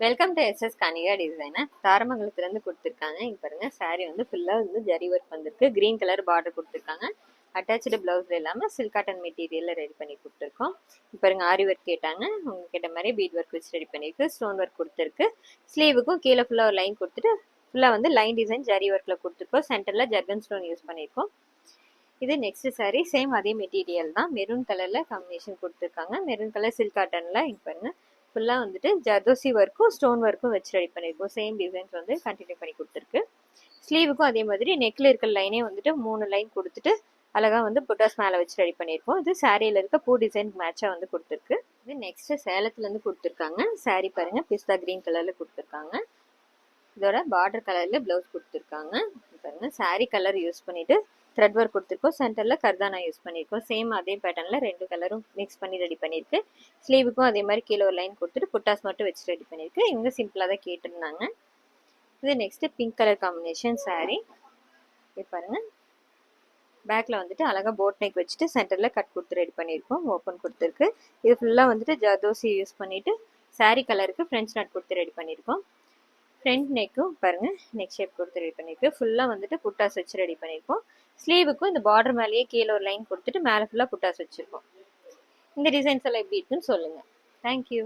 Welcome to SS Kanika designer. தாரமங்கலத்துலேருந்து கொடுத்துருக்காங்க. இங்கே பாருங்கள், சாரீ வந்து ஃபுல்லாக வந்து ஜரி ஒர்க் வந்திருக்கு. க்ரீன் கலர் பார்டர் கொடுத்துருக்காங்க. அட்டாச்சு ப்ளவுஸில் இல்லாமல் சில்க் காட்டன் மெட்டீரியலில் ரெடி பண்ணி கொடுத்துருக்கோம். இப்போ பாருங்கள், ஆரி ஒர்க் கேட்டாங்க. உங்கள் கேட்ட மாதிரி பீட் ஒர்க் வச்சு ரெடி பண்ணியிருக்கு. ஸ்டோன் ஒர்க் கொடுத்துருக்கு. ஸ்லீவுக்கும் கீழே ஃபுல்லாக ஒரு லைன் கொடுத்துட்டு ஃபுல்லாக வந்து லைன் டிசைன் ஜரி ஒர்க்கில் கொடுத்துருக்கோம். சென்டரில் ஜர்கன் ஸ்டோன் யூஸ் பண்ணியிருக்கோம். இது நெக்ஸ்ட் சாரீ. சேம் அதே மெட்டீரியல் தான். மெரூன் கலரில் காம்பினேஷன் கொடுத்துருக்காங்க. மெரூன் கலர் சில்க் காட்டனில் இங்கே பாருங்கள் ஃபுல்லாக வந்துட்டு ஜர்தோசி ஒர்க்கும் ஸ்டோன் ஒர்க்கும் வச்சு ரெடி பண்ணியிருக்கோம். சேம் டிசைன்ஸ் வந்து கண்டினியூ பண்ணி கொடுத்துருக்கு. ஸ்லீவுக்கும் அதே மாதிரி நெக்கில் இருக்கிற லைனே வந்துட்டு 3 லைன் கொடுத்துட்டு அழகாக வந்து புட்டாஸ் மேலே வச்சு ரெடி பண்ணியிருக்கோம். இது சாரியில் இருக்க பூ டிசைன் மேட்சாக வந்து கொடுத்துருக்கு. இது நெக்ஸ்ட் சேலத்துலேருந்து கொடுத்துருக்காங்க. சாரீ பாருங்கள், பிஸ்தா க்ரீன் கலரில் கொடுத்துருக்காங்க. இதோட பார்டர் கலரில் ப்ளவுஸ் கொடுத்துருக்காங்க. பாருங்கள், சாரீ கலர் யூஸ் பண்ணிவிட்டு த்ரெட் ஒர்க் கொடுத்துருக்கோம். சென்டரில் கர்தானா யூஸ் பண்ணியிருக்கோம். சேம் அதே பேட்டர்னில் 2 கலரும் மிக்ஸ் பண்ணி ரெடி பண்ணியிருக்கு. ஸ்லீவுக்கும் அதே மாதிரி கீழே ஒரு லைன் கொடுத்துட்டு புட்டாஸ் மட்டும் வச்சு ரெடி பண்ணியிருக்கு. இவங்க சிம்பிளாக தான் கேட்டிருந்தாங்க. இது next pink colour combination sari. இது பாருங்கள், பேக்கில் வந்துட்டு அழகாக போட் நெக் வச்சுட்டு சென்டரில் கட் கொடுத்து ரெடி பண்ணியிருக்கோம். ஓப்பன் கொடுத்துருக்கு. இது ஃபுல்லாக வந்துட்டு ஜர்தோசி யூஸ் பண்ணிவிட்டு சாரீ கலருக்கு ஃப்ரெஞ்ச் நட் கொடுத்து ரெடி பண்ணியிருக்கோம். ஃப்ரண்ட் நெக்கும் பாருங்கள், நெக் ஷேப் கொடுத்து ரெடி பண்ணியிருக்கு. ஃபுல்லாக வந்துட்டு புட்டாஸ் வச்சு ரெடி பண்ணியிருக்கோம். ஸ்லீவுக்கும் இந்த பார்டர் மேலேயே கீழே ஒரு லைன் கொடுத்துட்டு மேலே ஃபுல்லாக புட்டாஸ் வச்சுருக்கோம். இந்த டிசைன்ஸ் எல்லாம் எப்படி இருக்குன்னு சொல்லுங்கள். தேங்க்யூ.